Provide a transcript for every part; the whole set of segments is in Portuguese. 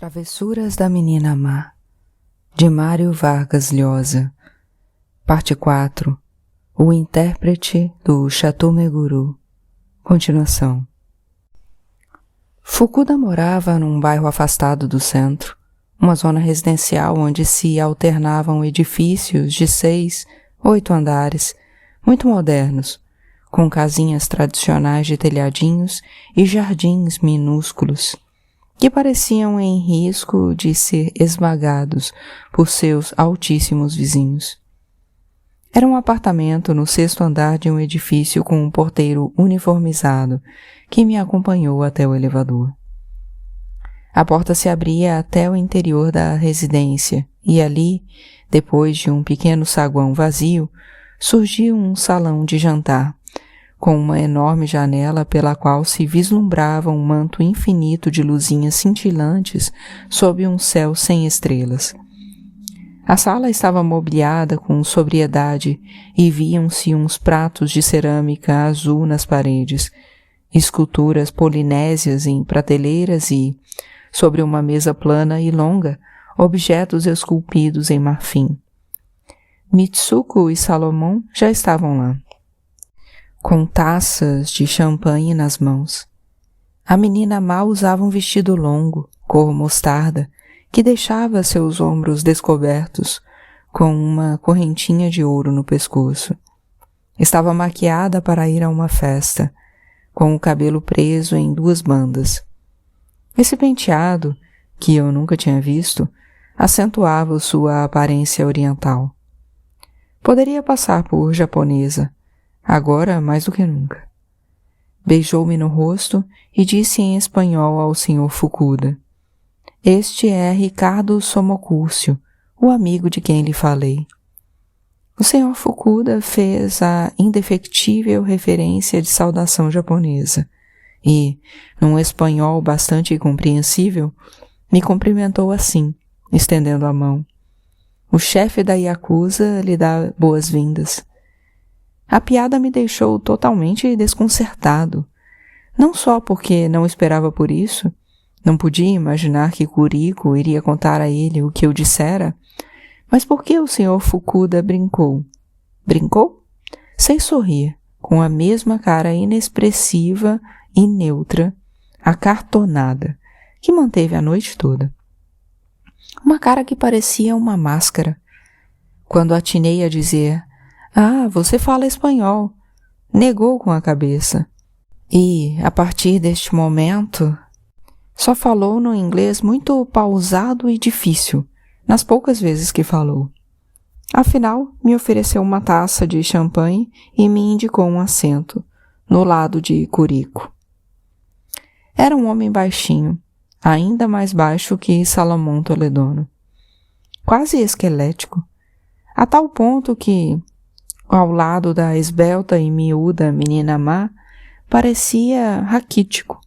Travessuras da Menina Má, de Mário Vargas Llosa. Parte 4. O intérprete do Chateau Meguru. Continuação. Fukuda morava num bairro afastado do centro, uma zona residencial onde se alternavam edifícios de 6, 8 andares, muito modernos, com casinhas tradicionais de telhadinhos e jardins minúsculos, que pareciam em risco de ser esmagados por seus altíssimos vizinhos. Era um apartamento no 6º andar de um edifício com um porteiro uniformizado que me acompanhou até o elevador. A porta se abria até o interior da residência e ali, depois de um pequeno saguão vazio, surgia um salão de jantar, com uma enorme janela pela qual se vislumbrava um manto infinito de luzinhas cintilantes sob um céu sem estrelas. A sala estava mobiliada com sobriedade e viam-se uns pratos de cerâmica azul nas paredes, esculturas polinésias em prateleiras e, sobre uma mesa plana e longa, objetos esculpidos em marfim. Mitsuko e Salomão já estavam lá, com taças de champanhe nas mãos. A menina Má usava um vestido longo, cor mostarda, que deixava seus ombros descobertos, com uma correntinha de ouro no pescoço. Estava maquiada para ir a uma festa, com o cabelo preso em 2 bandas. Esse penteado, que eu nunca tinha visto, acentuava sua aparência oriental. Poderia passar por japonesa, agora mais do que nunca. Beijou-me no rosto e disse em espanhol ao Sr. Fukuda: "Este é Ricardo Somocúrcio, o amigo de quem lhe falei." O Sr. Fukuda fez a indefectível referência de saudação japonesa e, num espanhol bastante compreensível, me cumprimentou assim, estendendo a mão. O chefe da Yakuza lhe dá boas-vindas. A piada me deixou totalmente desconcertado, não só porque não esperava por isso, não podia imaginar que Kuriko iria contar a ele o que eu dissera, mas porque o Sr. Fukuda brincou. Brincou? Sem sorrir, com a mesma cara inexpressiva e neutra, acartonada, que manteve a noite toda. Uma cara que parecia uma máscara. Quando atinei a dizer: "Ah, você fala espanhol", negou com a cabeça. E, a partir deste momento, só falou no inglês muito pausado e difícil, nas poucas vezes que falou. Afinal, me ofereceu uma taça de champanhe e me indicou um assento, no lado de Kuriko. Era um homem baixinho, ainda mais baixo que Salomão Toledano. Quase esquelético, a tal ponto que, ao lado da esbelta e miúda menina Má, parecia raquítico.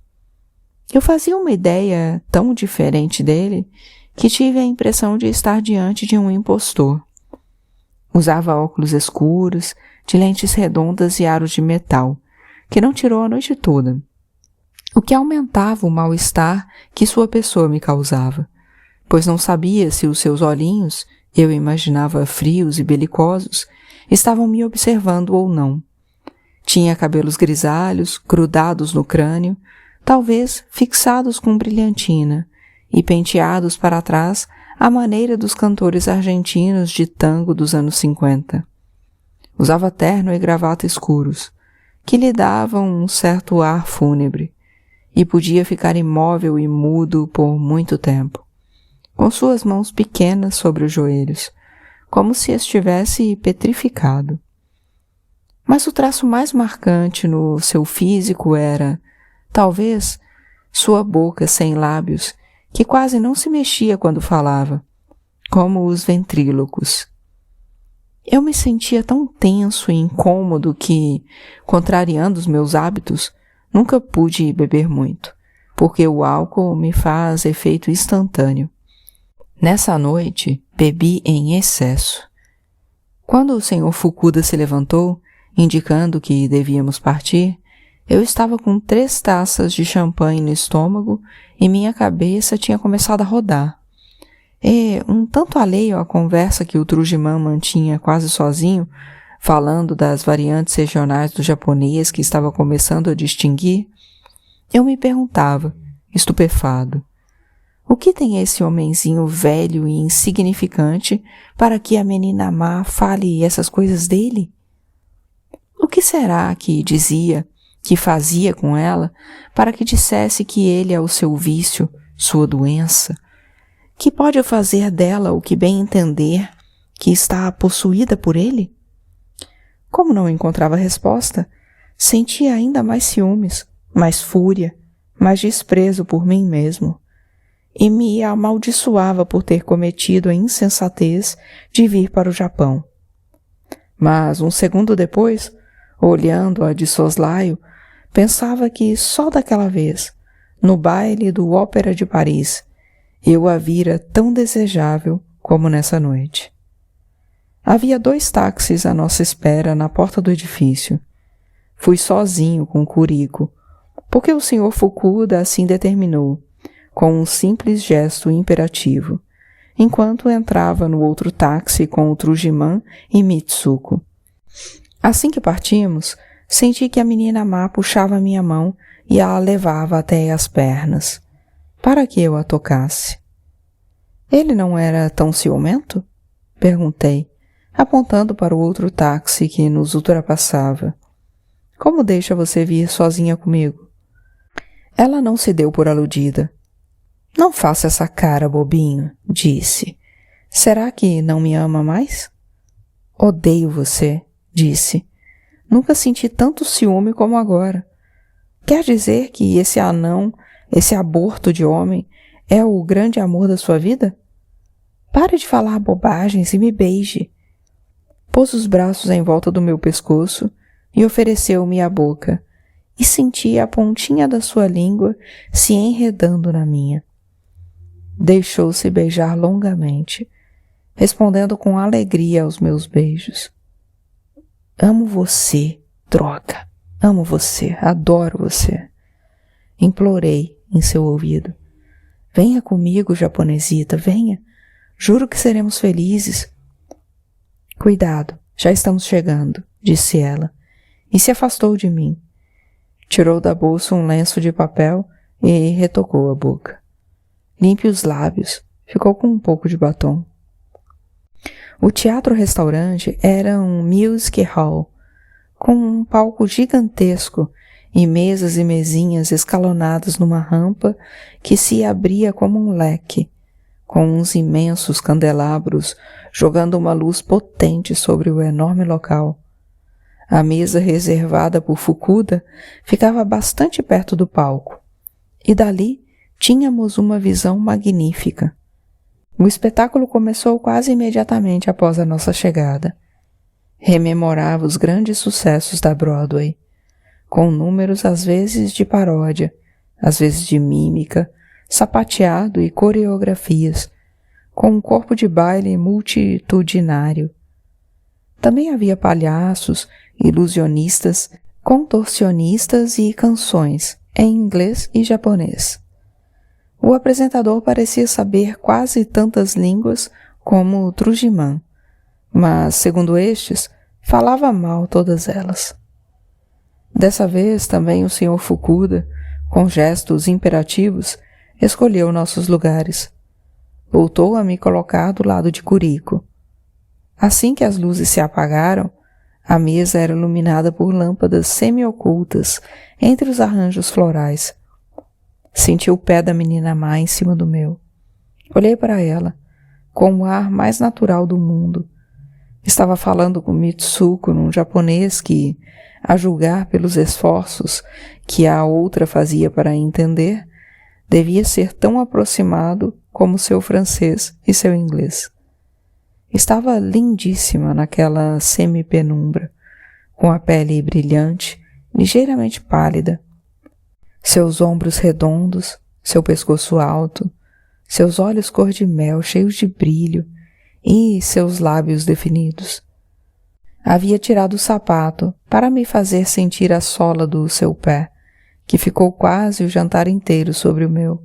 Eu fazia uma ideia tão diferente dele que tive a impressão de estar diante de um impostor. Usava óculos escuros, de lentes redondas e aros de metal, que não tirou a noite toda, o que aumentava o mal-estar que sua pessoa me causava, pois não sabia se os seus olhinhos, eu imaginava frios e belicosos, estavam me observando ou não. Tinha cabelos grisalhos, grudados no crânio, talvez fixados com brilhantina, e penteados para trás à maneira dos cantores argentinos de tango dos anos 50. Usava terno e gravata escuros, que lhe davam um certo ar fúnebre, e podia ficar imóvel e mudo por muito tempo, com suas mãos pequenas sobre os joelhos, como se estivesse petrificado. Mas o traço mais marcante no seu físico era, talvez, sua boca sem lábios, que quase não se mexia quando falava, como os ventrílocos. Eu me sentia tão tenso e incômodo que, contrariando os meus hábitos, nunca pude beber muito, porque o álcool me faz efeito instantâneo. Nessa noite, bebi em excesso. Quando o Sr. Fukuda se levantou, indicando que devíamos partir, Eu estava com 3 taças de champanhe no estômago e minha cabeça tinha começado a rodar. E, um tanto alheio à conversa que o Trujillo mantinha quase sozinho, falando das variantes regionais do japonês que estava começando a distinguir, eu me perguntava, estupefado, o que tem esse homenzinho velho e insignificante para que a menina má fale essas coisas dele? O que será que dizia, que fazia com ela, para que dissesse que ele é o seu vício, sua doença, que pode fazer dela o que bem entender, que está possuída por ele? Como não encontrava resposta, sentia ainda mais ciúmes, mais fúria, mais desprezo por mim mesmo, e me amaldiçoava por ter cometido a insensatez de vir para o Japão. Mas, um segundo depois, olhando-a de soslaio, pensava que só daquela vez, no baile do Ópera de Paris, eu a vira tão desejável como nessa noite. Havia 2 táxis à nossa espera na porta do edifício. Fui sozinho com Kuriko, porque o Sr. Fukuda assim determinou, com um simples gesto imperativo, enquanto entrava no outro táxi com o Trujillo e Mitsuko. Assim que partimos, senti que a menina má puxava minha mão e a levava até as pernas, para que eu a tocasse. Ele não era tão ciumento? Perguntei, apontando para o outro táxi que nos ultrapassava. Como deixa você vir sozinha comigo? Ela não se deu por aludida. Não faça essa cara, bobinho, disse. Será que não me ama mais? Odeio você, disse. Nunca senti tanto ciúme como agora. Quer dizer que esse anão, esse aborto de homem, é o grande amor da sua vida? Pare de falar bobagens e me beije. Pôs os braços em volta do meu pescoço e ofereceu-me a boca, e senti a pontinha da sua língua se enredando na minha. Deixou-se beijar longamente, respondendo com alegria aos meus beijos. Amo você, droga. Amo você, adoro você. Implorei em seu ouvido. Venha comigo, japonesita, venha. Juro que seremos felizes. Cuidado, já estamos chegando, disse ela, e se afastou de mim. Tirou da bolsa um lenço de papel e retocou a boca. Limpe os lábios, ficou com um pouco de batom. O teatro-restaurante era um music hall, com um palco gigantesco e mesas e mesinhas escalonadas numa rampa que se abria como um leque, com uns imensos candelabros jogando uma luz potente sobre o enorme local. A mesa reservada por Fukuda ficava bastante perto do palco, e dali tínhamos uma visão magnífica. O espetáculo começou quase imediatamente após a nossa chegada. Rememorava os grandes sucessos da Broadway, com números às vezes de paródia, às vezes de mímica, sapateado e coreografias, com um corpo de baile multitudinário. Também havia palhaços, ilusionistas, contorcionistas e canções, em inglês e japonês. O apresentador parecia saber quase tantas línguas como o Trujillo, mas, segundo estes, falava mal todas elas. Dessa vez também o Sr. Fukuda, com gestos imperativos, escolheu nossos lugares. Voltou a me colocar do lado de Kuriko. Assim que as luzes se apagaram, a mesa era iluminada por lâmpadas semi-ocultas entre os arranjos florais. Senti o pé da menina má em cima do meu. Olhei para ela, com o ar mais natural do mundo. Estava falando com Mitsuko num japonês que, a julgar pelos esforços que a outra fazia para entender, devia ser tão aproximado como seu francês e seu inglês. Estava lindíssima naquela semi-penumbra, com a pele brilhante, ligeiramente pálida, seus ombros redondos, seu pescoço alto, seus olhos cor de mel cheios de brilho e seus lábios definidos. Havia tirado o sapato para me fazer sentir a sola do seu pé, que ficou quase o jantar inteiro sobre o meu,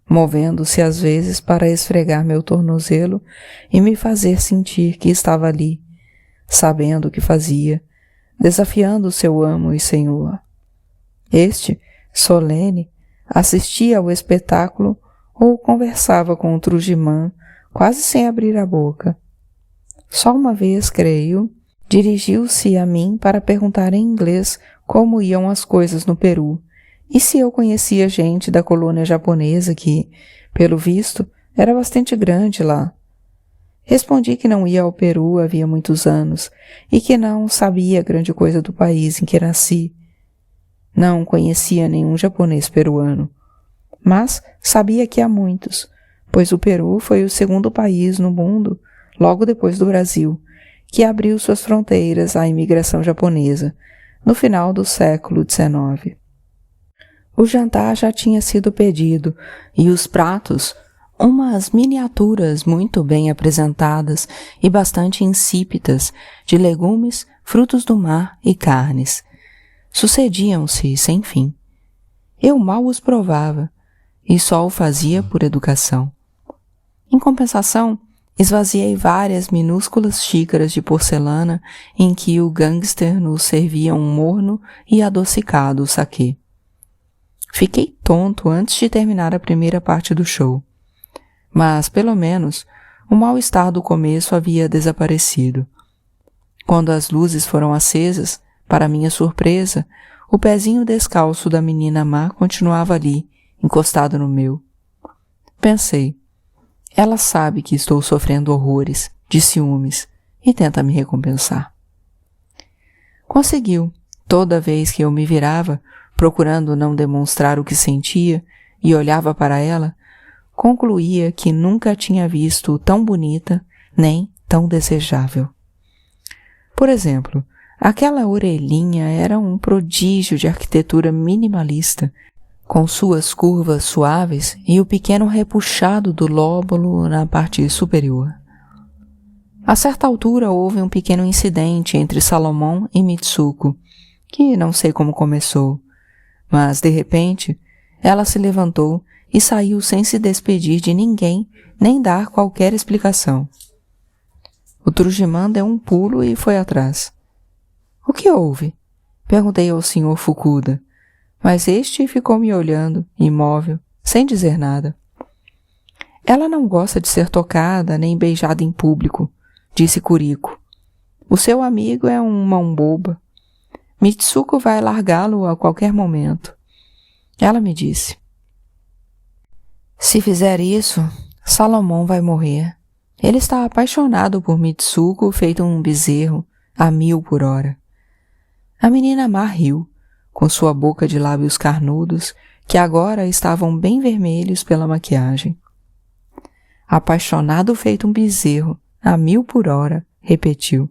movendo-se às vezes para esfregar meu tornozelo e me fazer sentir que estava ali, sabendo o que fazia, desafiando o seu amo e senhor. Este, solene, assistia ao espetáculo ou conversava com o Trujimã, quase sem abrir a boca. Só uma vez, creio, dirigiu-se a mim para perguntar em inglês como iam as coisas no Peru e se eu conhecia gente da colônia japonesa que, pelo visto, era bastante grande lá. Respondi que não ia ao Peru havia muitos anos e que não sabia grande coisa do país em que nasci. Não conhecia nenhum japonês peruano, mas sabia que há muitos, pois o Peru foi o segundo país no mundo, logo depois do Brasil, que abriu suas fronteiras à imigração japonesa, no final do século XIX. O jantar já tinha sido pedido e os pratos, umas miniaturas muito bem apresentadas e bastante insípidas de legumes, frutos do mar e carnes, sucediam-se sem fim. Eu mal os provava e só o fazia por educação. Em compensação, esvaziei várias minúsculas xícaras de porcelana em que o gangster nos servia um morno e adocicado saquê. Fiquei tonto antes de terminar a primeira parte do show, mas, pelo menos, o mal-estar do começo havia desaparecido. Quando as luzes foram acesas, para minha surpresa, o pezinho descalço da menina má continuava ali, encostado no meu. Pensei, ela sabe que estou sofrendo horrores, de ciúmes, e tenta me recompensar. Conseguiu, toda vez que eu me virava, procurando não demonstrar o que sentia, e olhava para ela, concluía que nunca tinha visto tão bonita, nem tão desejável. Por exemplo, aquela orelhinha era um prodígio de arquitetura minimalista, com suas curvas suaves e o pequeno repuxado do lóbulo na parte superior. A certa altura houve um pequeno incidente entre Salomão e Mitsuko, que não sei como começou, mas de repente ela se levantou e saiu sem se despedir de ninguém nem dar qualquer explicação. O Trujimã deu um pulo e foi atrás. O que houve? Perguntei ao Sr. Fukuda, mas este ficou me olhando, imóvel, sem dizer nada. Ela não gosta de ser tocada nem beijada em público, disse Kuriko. O seu amigo é um mão boba. Mitsuko vai largá-lo a qualquer momento. Ela me disse. Se fizer isso, Salomão vai morrer. Ele está apaixonado por Mitsuko feito um bezerro, a 1000 por hora. A menina má riu, com sua boca de lábios carnudos, que agora estavam bem vermelhos pela maquiagem. Apaixonado feito um bezerro, a 1000 por hora, repetiu.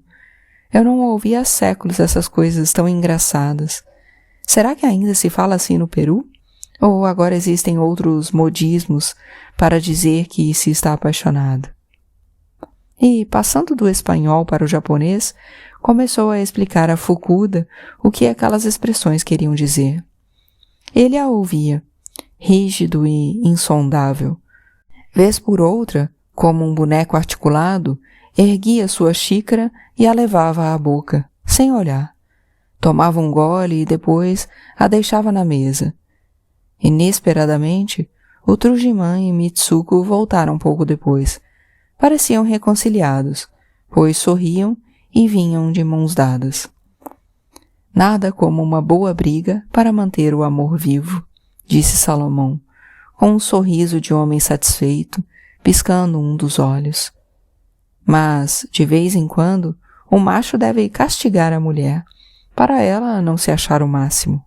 Eu não ouvi há séculos essas coisas tão engraçadas. Será que ainda se fala assim no Peru? Ou agora existem outros modismos para dizer que se está apaixonado? E, passando do espanhol para o japonês, começou a explicar a Fukuda o que aquelas expressões queriam dizer. Ele a ouvia, rígido e insondável. Vez por outra, como um boneco articulado, erguia sua xícara e a levava à boca, sem olhar. Tomava um gole e depois a deixava na mesa. Inesperadamente, o Trujimã e Mitsuko voltaram pouco depois. Pareciam reconciliados, pois sorriam e vinham de mãos dadas. Nada como uma boa briga para manter o amor vivo, disse Salomão, com um sorriso de homem satisfeito, piscando um dos olhos. Mas, de vez em quando, o macho deve castigar a mulher, para ela não se achar o máximo.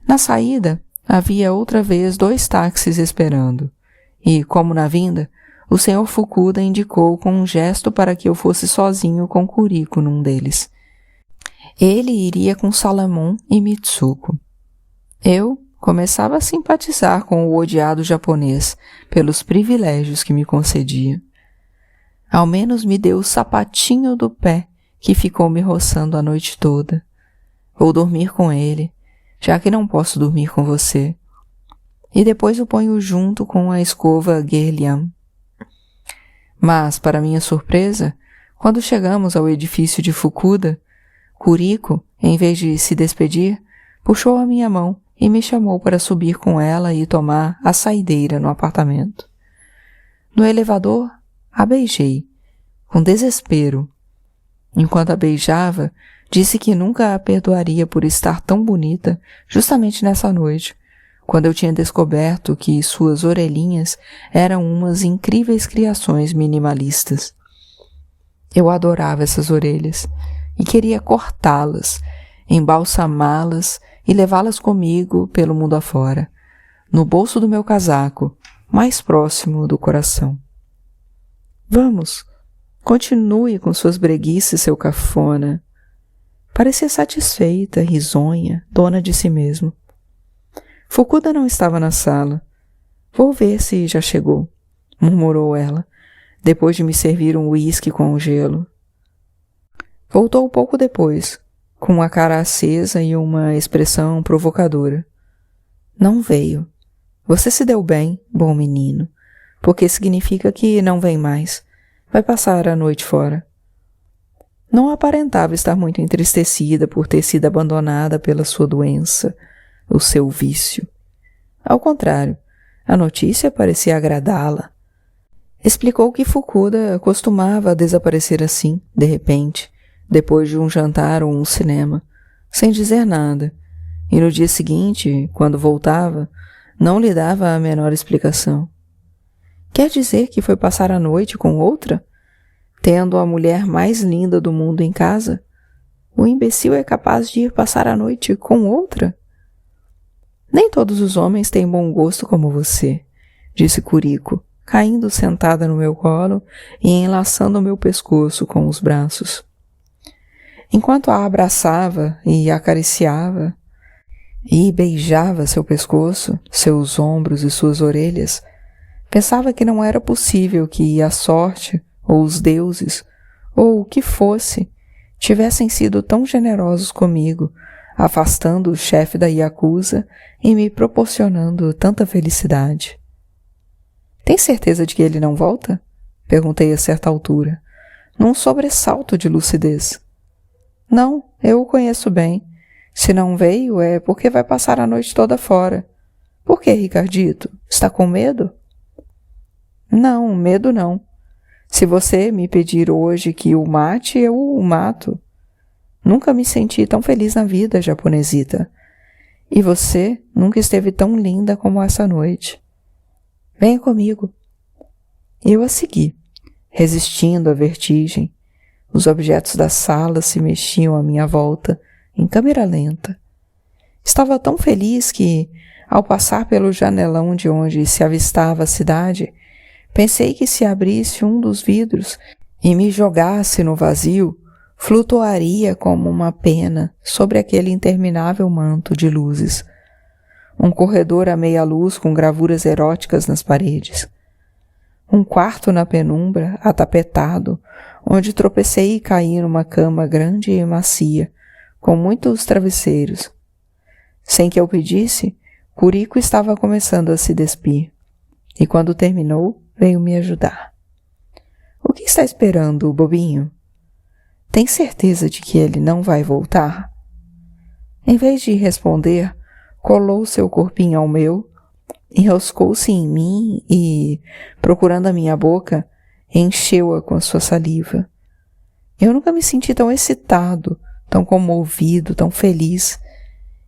Na saída, havia outra vez 2 táxis esperando, e, como na vinda, o Sr. Fukuda indicou com um gesto para que eu fosse sozinho com Kuriko num deles. Ele iria com Salomão e Mitsuko. Eu começava a simpatizar com o odiado japonês pelos privilégios que me concedia. Ao menos me deu o sapatinho do pé que ficou me roçando a noite toda. Vou dormir com ele, já que não posso dormir com você. E depois o ponho junto com a escova Guerlian. Mas, para minha surpresa, quando chegamos ao edifício de Fukuda, Kuriko, em vez de se despedir, puxou a minha mão e me chamou para subir com ela e tomar a saideira no apartamento. No elevador, a beijei, com desespero. Enquanto a beijava, disse que nunca a perdoaria por estar tão bonita justamente nessa noite, quando eu tinha descoberto que suas orelhinhas eram umas incríveis criações minimalistas. Eu adorava essas orelhas e queria cortá-las, embalsamá-las e levá-las comigo pelo mundo afora, no bolso do meu casaco, mais próximo do coração. Vamos, continue com suas breguices, seu cafona. Parecia satisfeita, risonha, dona de si mesmo. Fukuda não estava na sala. Vou ver se já chegou, murmurou ela, depois de me servir um uísque com gelo. Voltou pouco depois, com uma cara acesa e uma expressão provocadora. Não veio. Você se deu bem, bom menino, porque significa que não vem mais. Vai passar a noite fora. Não aparentava estar muito entristecida por ter sido abandonada pela sua doença, o seu vício. Ao contrário, a notícia parecia agradá-la. Explicou que Fukuda costumava desaparecer assim, de repente, depois de um jantar ou um cinema, sem dizer nada, e no dia seguinte, quando voltava, não lhe dava a menor explicação. Quer dizer que foi passar a noite com outra? Tendo a mulher mais linda do mundo em casa? O imbecil é capaz de ir passar a noite com outra? Nem todos os homens têm bom gosto como você, disse Kuriko, caindo sentada no meu colo e enlaçando o meu pescoço com os braços. Enquanto a abraçava e acariciava, e beijava seu pescoço, seus ombros e suas orelhas, pensava que não era possível que a sorte, ou os deuses, ou o que fosse, tivessem sido tão generosos comigo, afastando o chefe da Yakuza e me proporcionando tanta felicidade. Tem certeza de que ele não volta? Perguntei a certa altura, num sobressalto de lucidez. Não, eu o conheço bem. Se não veio, é porque vai passar a noite toda fora. Por que, Ricardito? Está com medo? Não, medo não. Se você me pedir hoje que o mate, eu o mato. Nunca me senti tão feliz na vida, japonesita. E você nunca esteve tão linda como essa noite. Venha comigo. Eu a segui, resistindo à vertigem. Os objetos da sala se mexiam à minha volta, em câmera lenta. Estava tão feliz que, ao passar pelo janelão de onde se avistava a cidade, pensei que se abrisse um dos vidros e me jogasse no vazio, flutuaria como uma pena sobre aquele interminável manto de luzes. Um corredor à meia luz com gravuras eróticas nas paredes. Um quarto na penumbra, atapetado, onde tropecei e caí numa cama grande e macia, com muitos travesseiros. Sem que eu pedisse, Kuriko estava começando a se despir, e quando terminou, veio me ajudar. O que está esperando, bobinho? Tem certeza de que ele não vai voltar? Em vez de responder, colou seu corpinho ao meu, enroscou-se em mim e, procurando a minha boca, encheu-a com a sua saliva. Eu nunca me senti tão excitado, tão comovido, tão feliz.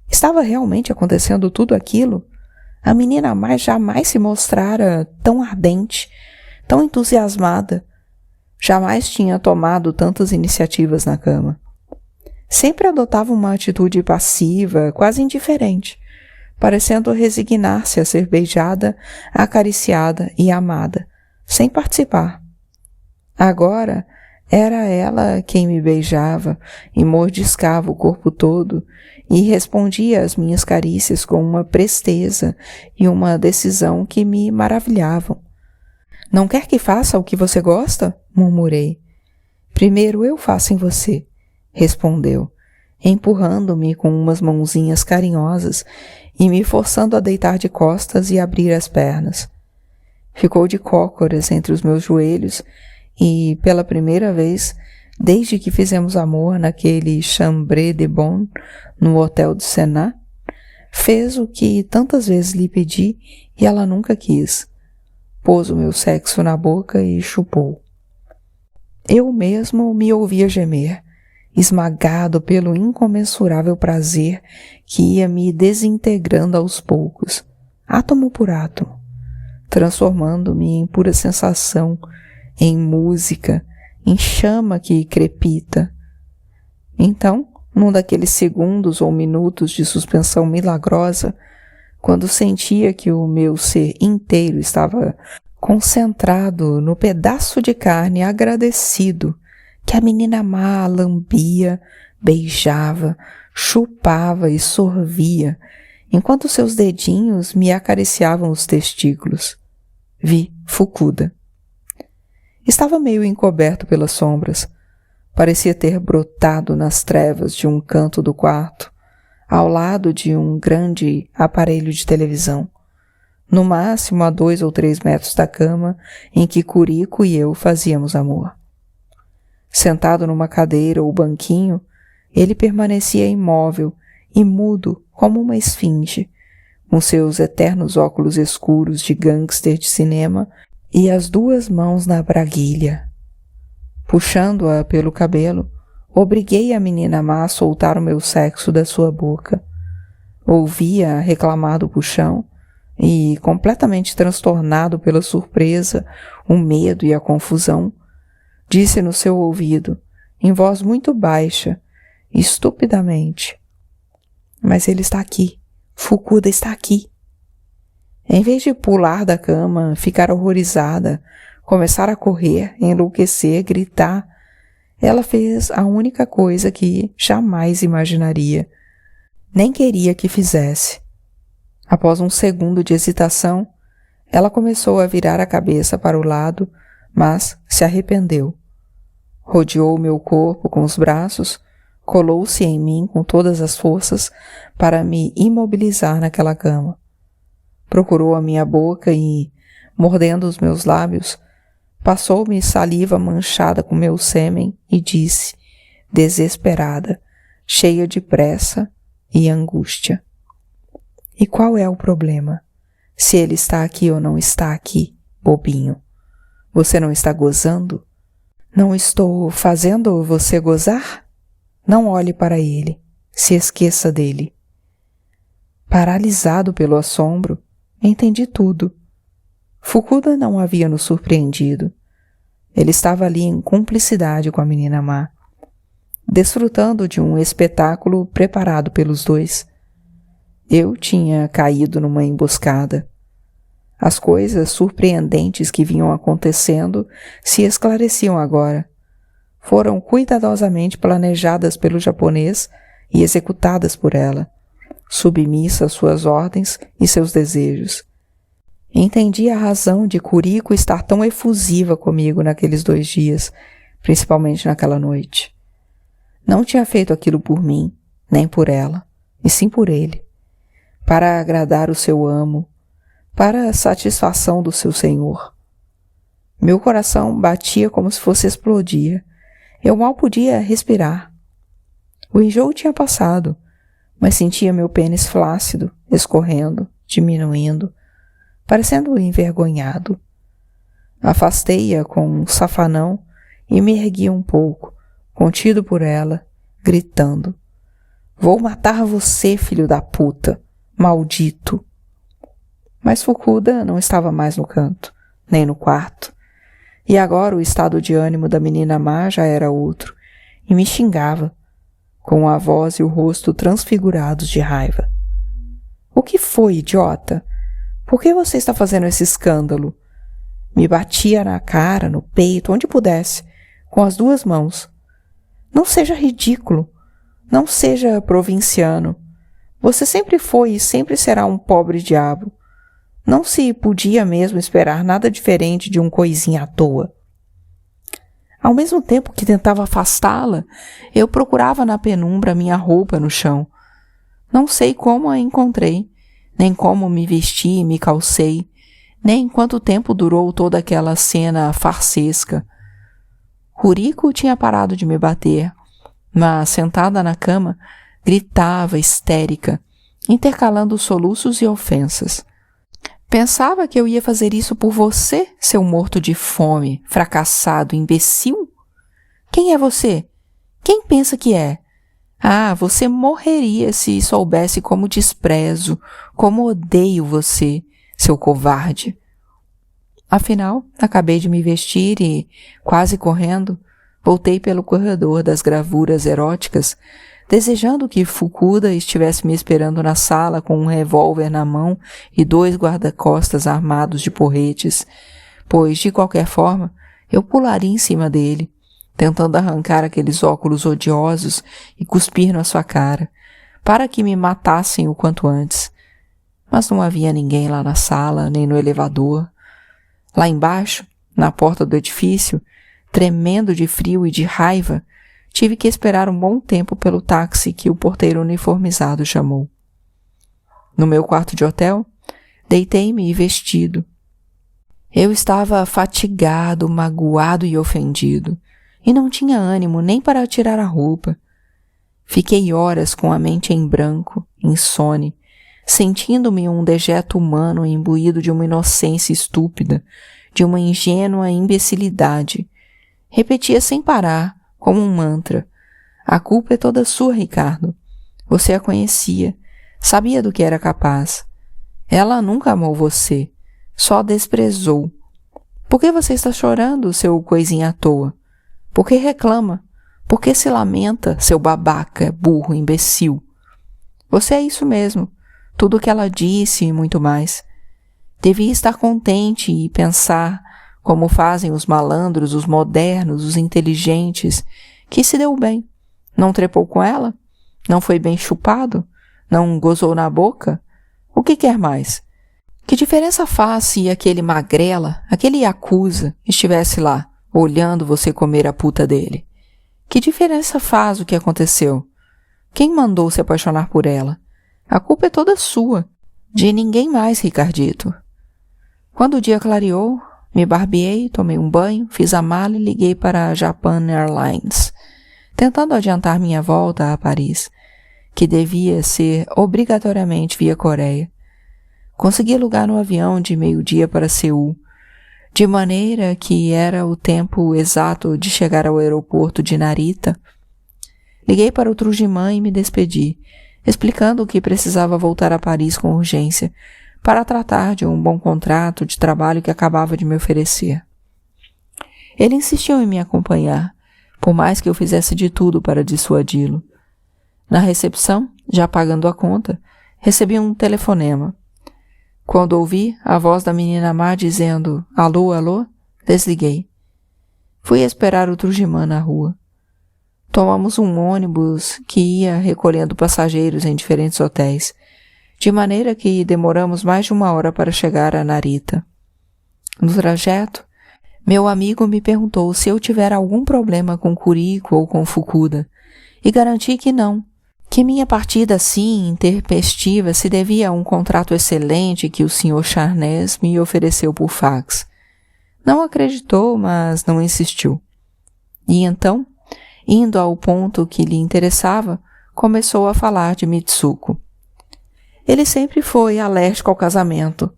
Estava realmente acontecendo tudo aquilo? A menina jamais se mostrara tão ardente, tão entusiasmada. Jamais tinha tomado tantas iniciativas na cama. Sempre adotava uma atitude passiva, quase indiferente, parecendo resignar-se a ser beijada, acariciada e amada, sem participar. Agora, era ela quem me beijava e mordiscava o corpo todo e respondia às minhas carícias com uma presteza e uma decisão que me maravilhavam. Não quer que faça o que você gosta? Murmurei. Primeiro eu faço em você, respondeu, empurrando-me com umas mãozinhas carinhosas e me forçando a deitar de costas e abrir as pernas. Ficou de cócoras entre os meus joelhos e, pela primeira vez, desde que fizemos amor naquele chambre de bonne no hotel de Senat, fez o que tantas vezes lhe pedi e ela nunca quis. Pôs o meu sexo na boca e chupou. Eu mesmo me ouvia gemer, esmagado pelo incomensurável prazer que ia me desintegrando aos poucos, átomo por átomo, transformando-me em pura sensação, em música, em chama que crepita. Então, num daqueles segundos ou minutos de suspensão milagrosa, quando sentia que o meu ser inteiro estava concentrado no pedaço de carne agradecido que a menina má lambia, beijava, chupava e sorvia, enquanto seus dedinhos me acariciavam os testículos. Vi Fukuda. Estava meio encoberto pelas sombras. Parecia ter brotado nas trevas de um canto do quarto, ao lado de um grande aparelho de televisão, no máximo a 2 ou 3 metros da cama em que Curico e eu fazíamos amor. Sentado numa cadeira ou banquinho, ele permanecia imóvel e mudo como uma esfinge, com seus eternos óculos escuros de gangster de cinema e as 2 mãos na braguilha. Puxando-a pelo cabelo, obriguei a menina má a soltar o meu sexo da sua boca. Ouvia reclamar do puxão e, completamente transtornado pela surpresa, o medo e a confusão, disse no seu ouvido, em voz muito baixa, estupidamente: "Mas ele está aqui. Fukuda está aqui." Em vez de pular da cama, ficar horrorizada, começar a correr, enlouquecer, gritar, ela fez a única coisa que jamais imaginaria. Nem queria que fizesse. Após um segundo de hesitação, ela começou a virar a cabeça para o lado, mas se arrependeu. Rodeou meu corpo com os braços, colou-se em mim com todas as forças para me imobilizar naquela cama. Procurou a minha boca e, mordendo os meus lábios, passou-me saliva manchada com meu sêmen e disse, desesperada, cheia de pressa e angústia: "E qual é o problema? Se ele está aqui ou não está aqui, bobinho? Você não está gozando? Não estou fazendo você gozar? Não olhe para ele. Se esqueça dele." Paralisado pelo assombro, entendi tudo. Fukuda não havia nos surpreendido. Ele estava ali em cumplicidade com a menina má, desfrutando de um espetáculo preparado pelos 2. Eu tinha caído numa emboscada. As coisas surpreendentes que vinham acontecendo se esclareciam agora. Foram cuidadosamente planejadas pelo japonês e executadas por ela, submissa às suas ordens e seus desejos. Entendi a razão de Curico estar tão efusiva comigo naqueles 2 dias, principalmente naquela noite. Não tinha feito aquilo por mim, nem por ela, e sim por ele, para agradar o seu amo, para a satisfação do seu senhor. Meu coração batia como se fosse explodir. Eu mal podia respirar. O enjoo tinha passado, mas sentia meu pênis flácido, escorrendo, diminuindo, parecendo envergonhado. Afastei-a com um safanão e me ergui um pouco, contido por ela, gritando: "Vou matar você, filho da puta, maldito!" Mas Fukuda não estava mais no canto, nem no quarto, e agora o estado de ânimo da menina má já era outro, e me xingava, com a voz e o rosto transfigurados de raiva. "O que foi, idiota? Por que você está fazendo esse escândalo?" Me batia na cara, no peito, onde pudesse, com as 2 mãos. "Não seja ridículo. Não seja provinciano. Você sempre foi e sempre será um pobre diabo. Não se podia mesmo esperar nada diferente de um coisinha à toa." Ao mesmo tempo que tentava afastá-la, eu procurava na penumbra minha roupa no chão. Não sei como a encontrei, nem como me vesti e me calcei, nem quanto tempo durou toda aquela cena farsesca. Rurico tinha parado de me bater, mas, sentada na cama, gritava histérica, intercalando soluços e ofensas. Pensava que eu ia fazer isso por você, seu morto de fome, fracassado, imbecil? Quem é você? Quem pensa que é? Ah, você morreria se soubesse como desprezo, como odeio você, seu covarde. Afinal, acabei de me vestir e, quase correndo, voltei pelo corredor das gravuras eróticas, desejando que Fukuda estivesse me esperando na sala com um revólver na mão e 2 guarda-costas armados de porretes, pois, de qualquer forma, eu pularia em cima dele, tentando arrancar aqueles óculos odiosos e cuspir na sua cara, para que me matassem o quanto antes. Mas não havia ninguém lá na sala, nem no elevador. Lá embaixo, na porta do edifício, tremendo de frio e de raiva, tive que esperar um bom tempo pelo táxi que o porteiro uniformizado chamou. No meu quarto de hotel, deitei-me e vestido. Eu estava fatigado, magoado e ofendido, e não tinha ânimo nem para tirar a roupa. Fiquei horas com a mente em branco, insone, sentindo-me um dejeto humano imbuído de uma inocência estúpida, de uma ingênua imbecilidade. Repetia sem parar, como um mantra: a culpa é toda sua, Ricardo. Você a conhecia, sabia do que era capaz. Ela nunca amou você, só a desprezou. Por que você está chorando, seu coisinha à toa? Por que reclama? Por que se lamenta, seu babaca, burro, imbecil? Você é isso mesmo, tudo o que ela disse e muito mais. Devia estar contente e pensar, como fazem os malandros, os modernos, os inteligentes, que se deu bem. Não trepou com ela? Não foi bem chupado? Não gozou na boca? O que quer mais? Que diferença faz se aquele magrela, aquele Yakuza, estivesse lá, olhando você comer a puta dele? Que diferença faz o que aconteceu? Quem mandou se apaixonar por ela? A culpa é toda sua, de ninguém mais, Ricardito. Quando o dia clareou, me barbeei, tomei um banho, fiz a mala e liguei para a Japan Airlines, tentando adiantar minha volta a Paris, que devia ser obrigatoriamente via Coreia. Consegui lugar no avião de meio-dia para Seul, de maneira que era o tempo exato de chegar ao aeroporto de Narita. Liguei para o Trujiman e me despedi, explicando que precisava voltar a Paris com urgência, para tratar de um bom contrato de trabalho que acabava de me oferecer. Ele insistiu em me acompanhar, por mais que eu fizesse de tudo para dissuadi-lo. Na recepção, já pagando a conta, recebi um telefonema. Quando ouvi a voz da menina má dizendo "alô, alô", desliguei. Fui esperar o Trujiman na rua. Tomamos um ônibus que ia recolhendo passageiros em diferentes hotéis, de maneira que demoramos mais de 1 hora para chegar a Narita. No trajeto, meu amigo me perguntou se eu tivera algum problema com Kuriko ou com Fukuda, e garanti que não, que minha partida assim intempestiva se devia a um contrato excelente que o Sr. Charnes me ofereceu por fax. Não acreditou, mas não insistiu. E então, indo ao ponto que lhe interessava, começou a falar de Mitsuko. Ele sempre foi alérgico ao casamento.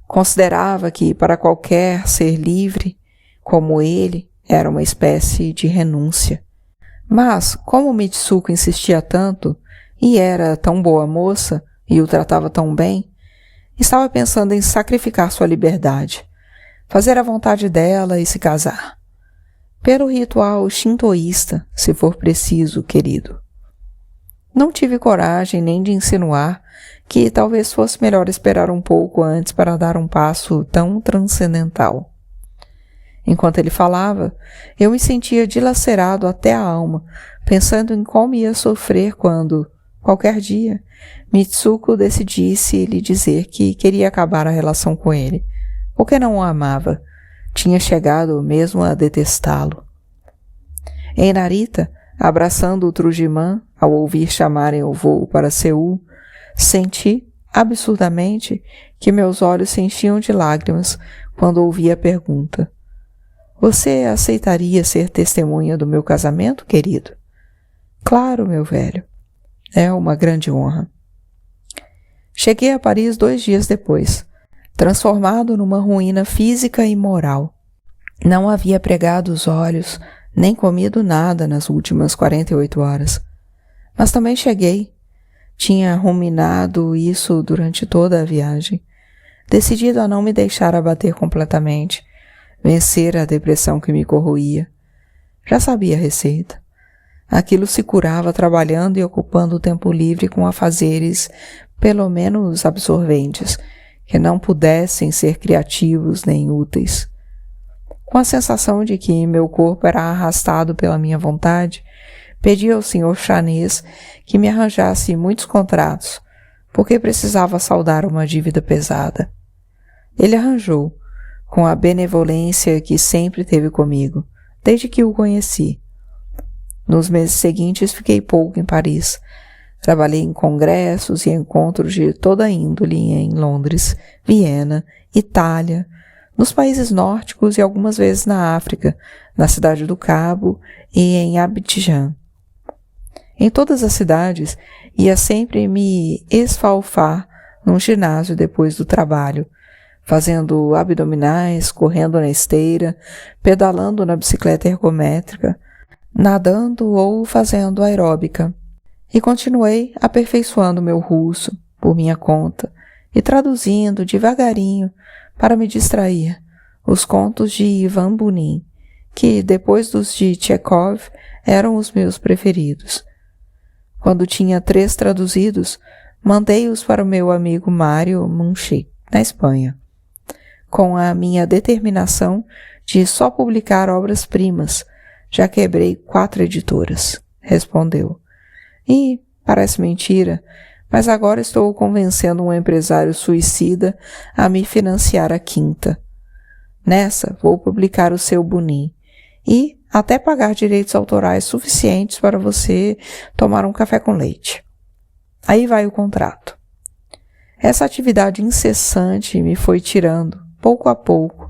Considerava que para qualquer ser livre, como ele, era uma espécie de renúncia. Mas, como Mitsuko insistia tanto, e era tão boa moça, e o tratava tão bem, estava pensando em sacrificar sua liberdade, fazer a vontade dela e se casar. Pelo ritual shintoísta, se for preciso, querido. Não tive coragem nem de insinuar que talvez fosse melhor esperar um pouco antes para dar um passo tão transcendental. Enquanto ele falava, eu me sentia dilacerado até a alma, pensando em como ia sofrer quando, qualquer dia, Mitsuko decidisse lhe dizer que queria acabar a relação com ele, porque não o amava, tinha chegado mesmo a detestá-lo. Em Narita, abraçando o Trujimã, ao ouvir chamarem o voo para Seul, senti, absurdamente, que meus olhos se enchiam de lágrimas quando ouvi a pergunta: "Você aceitaria ser testemunha do meu casamento, querido?" "Claro, meu velho. É uma grande honra." Cheguei a Paris 2 dias depois, transformado numa ruína física e moral. Não havia pregado os olhos, nem comido nada nas últimas 48 horas. Mas também cheguei. Tinha ruminado isso durante toda a viagem, decidido a não me deixar abater completamente, vencer a depressão que me corroía. Já sabia a receita. Aquilo se curava trabalhando e ocupando o tempo livre com afazeres, pelo menos absorventes, que não pudessem ser criativos nem úteis. Com a sensação de que meu corpo era arrastado pela minha vontade, pedi ao Sr. Chanês que me arranjasse muitos contratos, porque precisava saldar uma dívida pesada. Ele arranjou, com a benevolência que sempre teve comigo, desde que o conheci. Nos meses seguintes fiquei pouco em Paris. Trabalhei em congressos e encontros de toda a índole em Londres, Viena, Itália, nos países nórdicos e algumas vezes na África, na cidade do Cabo e em Abidjan. Em todas as cidades, ia sempre me esfalfar num ginásio depois do trabalho, fazendo abdominais, correndo na esteira, pedalando na bicicleta ergométrica, nadando ou fazendo aeróbica. E continuei aperfeiçoando meu russo, por minha conta, e traduzindo devagarinho, para me distrair, os contos de Ivan Bunin, que, depois dos de Tchekhov, eram os meus preferidos. Quando tinha 3 traduzidos, mandei-os para o meu amigo Mário Munchi, na Espanha, com a minha determinação de só publicar obras-primas. Já quebrei 4 editoras, respondeu. E, parece mentira, mas agora estou convencendo um empresário suicida a me financiar a 5ª. Nessa, vou publicar o seu Bunin e até pagar direitos autorais suficientes para você tomar um café com leite. Aí vai o contrato. Essa atividade incessante me foi tirando, pouco a pouco,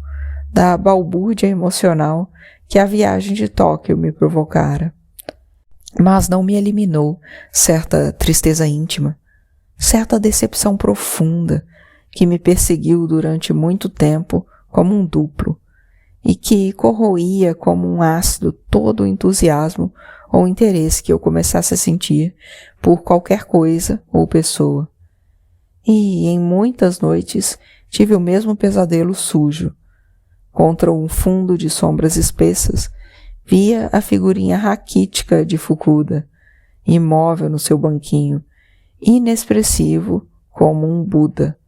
da balbúrdia emocional que a viagem de Tóquio me provocara. Mas não me eliminou certa tristeza íntima, certa decepção profunda que me perseguiu durante muito tempo como um duplo e que corroía como um ácido todo o entusiasmo ou interesse que eu começasse a sentir por qualquer coisa ou pessoa. E em muitas noites tive o mesmo pesadelo sujo. Contra um fundo de sombras espessas, via a figurinha raquítica de Fukuda, imóvel no seu banquinho, inexpressivo como um Buda,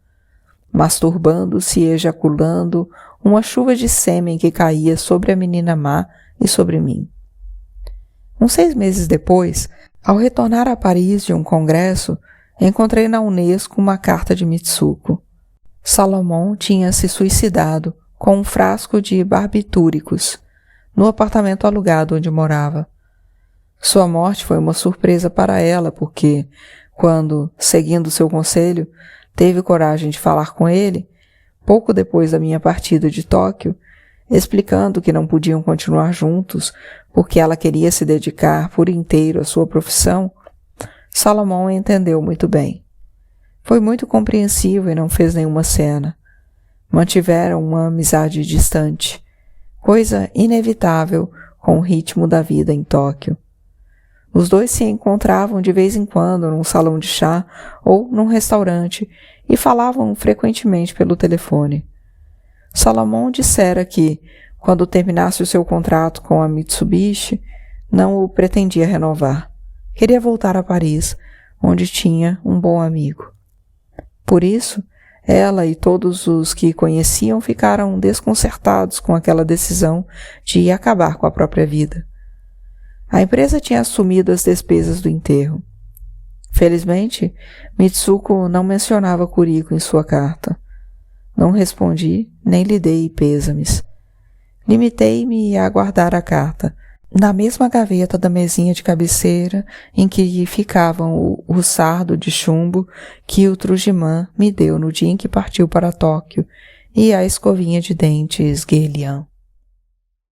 masturbando-se e ejaculando uma chuva de sêmen que caía sobre a menina má e sobre mim. Uns 6 meses depois, ao retornar a Paris de um congresso, encontrei na Unesco uma carta de Mitsuko. Salomão tinha se suicidado com um frasco de barbitúricos no apartamento alugado onde morava. Sua morte foi uma surpresa para ela porque, quando, seguindo seu conselho, teve coragem de falar com ele, pouco depois da minha partida de Tóquio, explicando que não podiam continuar juntos porque ela queria se dedicar por inteiro à sua profissão, Salomão entendeu muito bem. Foi muito compreensivo e não fez nenhuma cena. Mantiveram uma amizade distante, coisa inevitável com o ritmo da vida em Tóquio. Os dois se encontravam de vez em quando num salão de chá ou num restaurante e falavam frequentemente pelo telefone. Salomão dissera que, quando terminasse o seu contrato com a Mitsubishi, não o pretendia renovar. Queria voltar a Paris, onde tinha um bom amigo. Por isso, ela e todos os que conheciam ficaram desconcertados com aquela decisão de acabar com a própria vida. A empresa tinha assumido as despesas do enterro. Felizmente, Mitsuko não mencionava Kuriko em sua carta. Não respondi, nem lhe dei pêsames. Limitei-me a aguardar a carta, na mesma gaveta da mesinha de cabeceira em que ficavam o sardo de chumbo que o Trujimã me deu no dia em que partiu para Tóquio e a escovinha de dentes Guerlian.